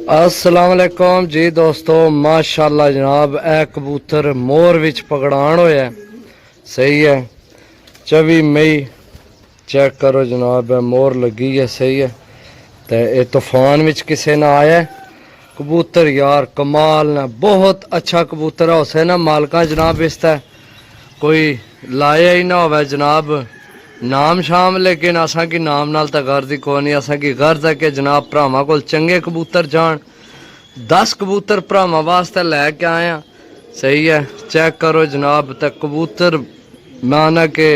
अस्सलाम वालेकुम जी दोस्तों, माशाल्लाह जनाब ए कबूतर मोर विच पकड़ान होया सही है। 24 मई चेक करो जनाब, मोर लगी है सही है। तो ये तूफान विच किसे ना आया कबूतर यार, कमाल ना, बहुत अच्छा कबूतर है। उसे ना मालका जनाब इसका कोई लाया ही ना हो जनाब नाम शाम, लेकिन असा की नाम नाल तो गर्ज ही कोई नहीं। असा की गर्ज है कि जनाब भरावां कोल चंगे कबूतर जान। 10 कबूतर भरावां वास्ते लैके आया सही है। चेक करो जनाब, तो कबूतर माना के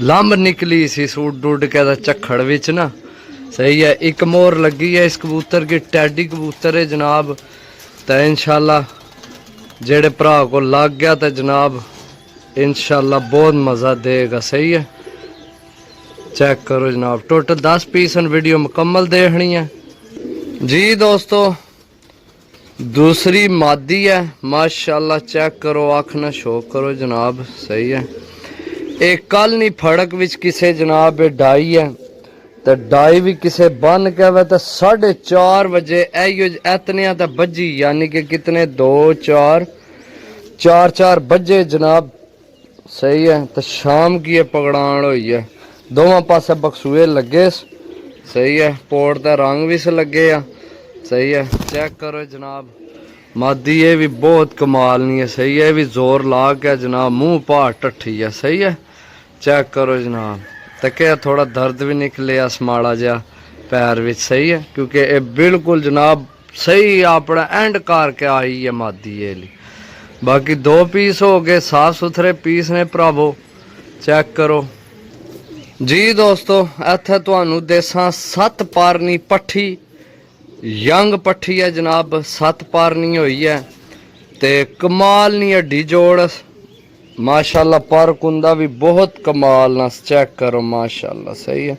लंब निकली सी उड उड के झक्खड़ विच ना सही है। एक मोर लगी है इस कबूतर की, टैडी कबूतर है जनाब। तो इंशाल्लाह जेड़े भरा को लग गया तो जनाब इंशाल्लाह बहुत मज़ा देगा सही है। चेक करो जनाब, टोटल 10 पीस वीडियो मुकम्मल देखनी है जी दोस्तों। दूसरी मादी है माशाल्लाह, चेक करो, अख ना शो करो जनाब सही है। एक कल नहीं फड़क विच किसे जनाब डाई है, तो डाई भी किसे बन के वे तो 4:30 बजे इतने तो बजी, यानी कि कितने 2 4 4 बजे जनाब सही है। तो शाम की पकड़ान हुई है, दोवां पासे बक्सूए लगे सही है। पोड़ का रंग भी से लगे आ सही है। चेक करो जनाब, मादी ये भी बहुत कमाल नहीं है सही है। भी जोर ला के जनाब मुंह पा टठी है सही है। चेक करो जनाब, तो क्या थोड़ा दर्द भी निकले माड़ा जहा पैर विच सही है, क्योंकि ये बिल्कुल जनाब सही अपना एंड करके आई है मादी ये ली। बाकी 2 पीस हो गए, साफ सुथरे पीस ने भरावो। चेक करो जी दोस्तों, इत्थे तुहानू देसां 7 पारनी पट्ठी, यंग पट्ठी है जनाब, 7 पारनी हुई है। ते कमाल नहीं हड्डी जोड़ माशाल्लाह, पर कुंदा भी बहुत कमाल ना। चेक करो माशाल्लाह सही है,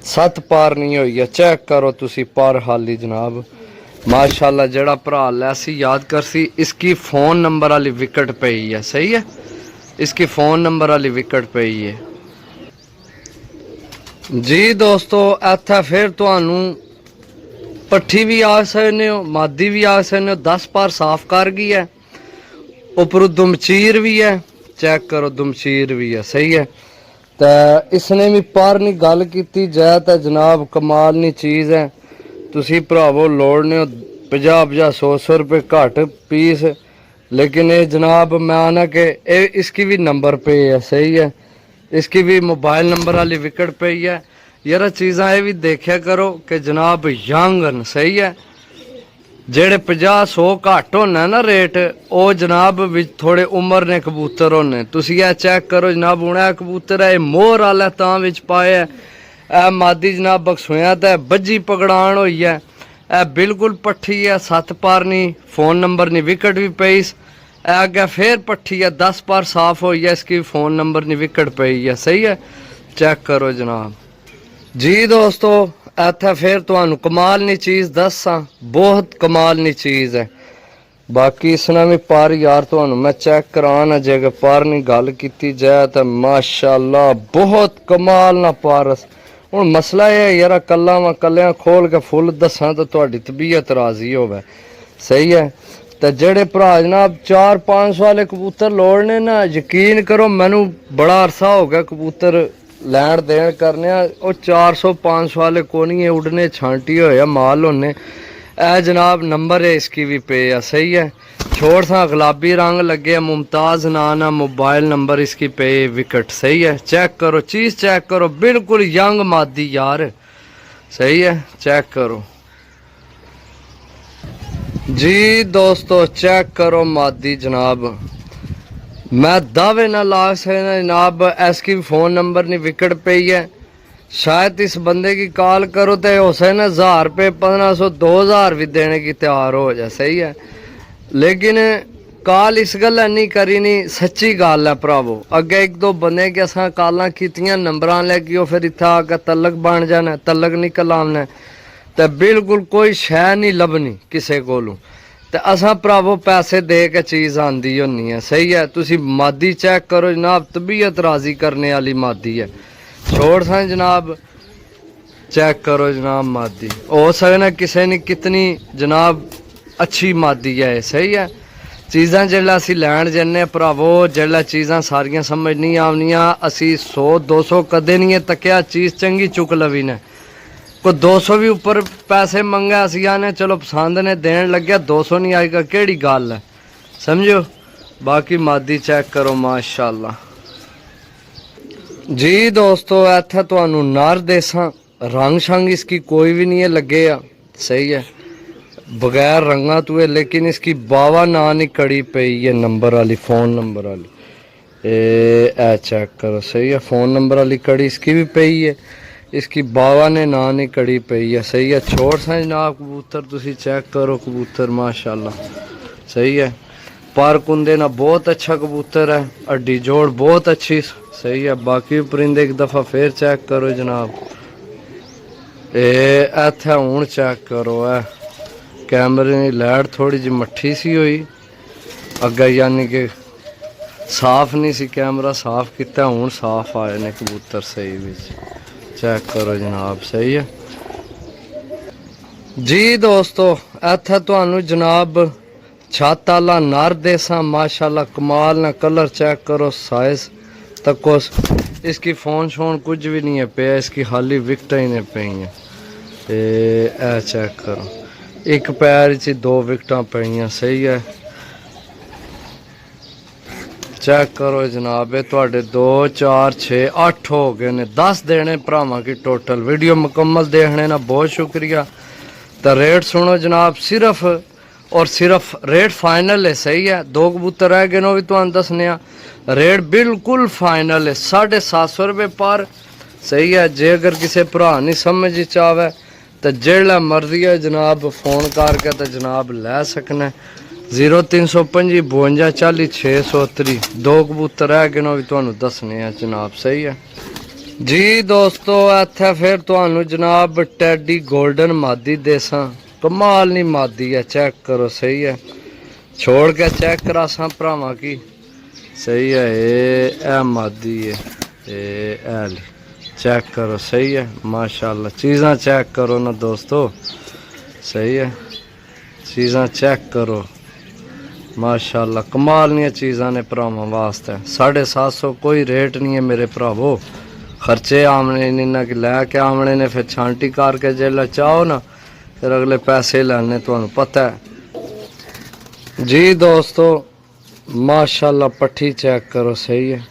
7 पारनी हुई है। चेक करो तुसी पर हाली जनाब माशाल्लाह। जड़ा भरा लैसी याद कर सी, इसकी फ़ोन नंबर वाली विकेट पई है सही है। इसकी फ़ोन नंबर वाली विकेट पई है जी दोस्तों। इत्थे फिर तुहानू पट्ठी भी आ सकने हो, मादी भी आ सकने हो। 10 पार साफ कर गई है, उपरों दुमचीर भी है। चेक करो दुमचीर भी है सही है। तो इसने भी पर नहीं गल की जाए तो जनाब कमाल नहीं चीज़ है। तुसी भरावो लोड़ने 50 100 रुपये घट पीस, लेकिन ये जनाब मैं आना के इसकी भी नंबर पे है सही है। इसकी भी मोबाइल नंबर वाली विकेट पे ही है यार। चीज़ा ये भी देखा करो कि जनाब यंग सही है। जेड़े 50 100 घट होना ना रेट, वो जनाब विच थोड़े उम्र ने कबूतर होने। तुसी ये चेक करो जनाब, हूँ यह कबूतर है मोर वाला तां विच पाए है। ए मादी जनाब बक्सोया तो बजी पकड़ान हुई है। ए बिल्कुल पट्ठी है, 7 पारनी, फ़ोन नंबर नहीं विकेट भी पईस। अगे फिर पट्ठी है, 10 पार साफ हुई है, इसकी फ़ोन नंबर नहीं विकेट पई है सही है। चेक करो जनाब जी दोस्तों, इत्थे फिर तुहानू कमाल नी चीज़ दसा, बहुत कमाल नी चीज़ है। बाकी इसना भी पर यार तुहानू मैं चेक कराना, जे पर नहीं गल की जाए तो माशाल्लाह बहुत कमाल ना पारस। हुण मसला यह है यार, कला मैं कलिया खोल के फुल दसा तो तुहाडी तबीयत राजी होवे सही है। तो जेड़े भरा जनाब 400-500 वाले कबूतर लोड़ने ना, यकीन करो मैनू बड़ा अरसा हो गया कबूतर लैन देन करने। 400-500 वाले को नहीं है, उड़ने छांटी होया माल होने। ए जनाब नंबर है इसकी भी पे है सही है। छोड़ सा गुलाबी रंग लगे, मुमताज़ नाना, मोबाइल नंबर इसकी पे विकेट सही है। चेक करो चीज़, चेक करो बिल्कुल यंग मादी यार सही है। चेक करो जी दोस्तों, चेक करो मादी जनाब, मैं दावे ना ला सकना जनाब। इसकी फ़ोन नंबर नहीं विकेट पे ही है। शायद इस बंदे की कॉल करो तो हो सके ना 1000 रुपये 1500 2000 भी देने की तैयार हो जाए सही है। लेकिन कॉल इस गल नहीं करी, नहीं सच्ची गल है भरावो। अगे 1-2 बंदे की असा कॉल कीतियां नंबर लैके फिर इतना आके तलक बन जाना, तलक निकल आना। तो बिल्कुल कोई शह नहीं लभनी किसी कोलों। तो असा भरावो पैसे दे के चीज़ आंदी होनी है सही है। तुसी मादी चेक करो जनाब, तबीयत राजी करने वाली मादी है। छोड़ सा जनाब चेक करो जनाब मादी हो सकना किसी ने कितनी जनाब अच्छी मादी है सही है चीज़ां जिल्लै असीं लैण जन्ने भरावो जिल्लै चीज़ां सारियां समझ नहीं आवनियां असीं 100-200 कदे नहीं तक्या चीज़ चंगी चुक लवी ने कोई 200 भी ऊपर पैसे मंगे असीं आने चलो पसंद ने देन लग्या 200 नहीं आएगा केड़ी गल है समझो बाकी मादी चेक करो माशाअल्लाह जी दोस्तों इत्थे तुहानू नर देसां रंग शंग इसकी कोई भी नहीं है लगे आ सही है बगैर रंगा तो है लेकिन इसकी बावा ना नहीं कड़ी पई है नंबर वाली फोन नंबर वाली ए चेक करो सही है फोन नंबर वाली कड़ी इसकी भी पई है इसकी बावा ने ना नहीं कड़ी पई है सही है छोड़ सा जनाब कबूतर तुसी चेक करो कबूतर माशाल्लाह सही है पर कुंदे ना बहुत अच्छा कबूतर है अड्डी जोड़ बहुत अच्छी सही है बाकी परिंदे एक दफ़ा फिर चेक करो जनाब इत्थे हूँ चेक करो कैमरे की लाइट थोड़ी जी मट्ठी सी हुई अगे यानी कि साफ नहीं सी कैमरा साफ किया हूँ साफ आए ने कबूतर सही भी चेक करो जनाब सही है जी दोस्तों इत्थे तुहानू जनाब छत आला नर देसा माशाल्लाह कमाल ना कलर चेक करो साइज तको इसकी फोन शोन कुछ भी नहीं है पे इसकी खाली विकट ही नहीं पई हैं चेक करो एक पैर च 2 विकटा पईयां सही है चेक करो जनाब थोड़े 2 4 6 8 हो गए ने 10 देने भरावां की टोटल वीडियो मुकम्मल देखने ना बहुत शुक्रिया तो रेट सुनो जनाब सिर्फ और सिर्फ रेट फाइनल है सही है 2 कबूतर रह गए भी तुहानू दसने रेट बिल्कुल फाइनल है 750 रुपये पर सही है जे अगर किसी भरा नहीं समझ चावे तो जेड़ा मर्जी है जनाब फोन करके तो जनाब लै सकना 0325 52 40 630 2 कबूतर रह गए भी तुहानू दसने जनाब सही है जी दोस्तों इत्थे फिर तुहानू जनाब टैडी गोल्डन मादी देसा कमाल नहीं मादी है चेक करो सही है छोड़ के चेक करासा भरावां की सही है ए मादी है चेक करो सही है माशाल्लाह चीज़ां चेक करो ना दोस्तों सही है चीज़ां चेक करो माशाल्लाह कमाल नहीं चीज़ां ने भरावां वास्ते 750 कोई रेट नहीं है मेरे भरावो खर्चे आमने इन्ना कि लैके आमने ने फिर छांटी करके जेल्लै चाहो ना फिर अगले पैसे लैने तुहानू पता है जी दोस्तों माशाल्लाह पट्ठी चेक करो सही है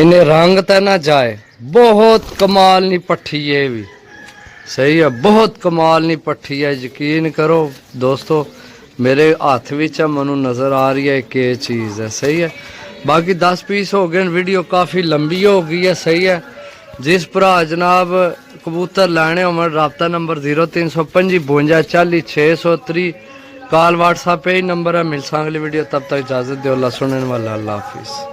इन्हें रंग तो ना जाए बहुत कमाल नहीं पट्ठी है भी सही है बहुत कमाल नहीं पट्ठी है यकीन करो दोस्तों मेरे हाथ विच मनु नज़र आ रही है कि चीज़ है सही है बाकी 10 पीस हो गए वीडियो काफ़ी लंबी हो गई है सही है जिस भरा जनाब कबूतर लैने हो रबता नंबर 0325 52 40 630 कॉल व्हाट्सएप पे ही नंबर है मिल अगली वीडियो तब तक इजाज़त दो अल्लाह सुनने वाला अल्लाह हाफिज़।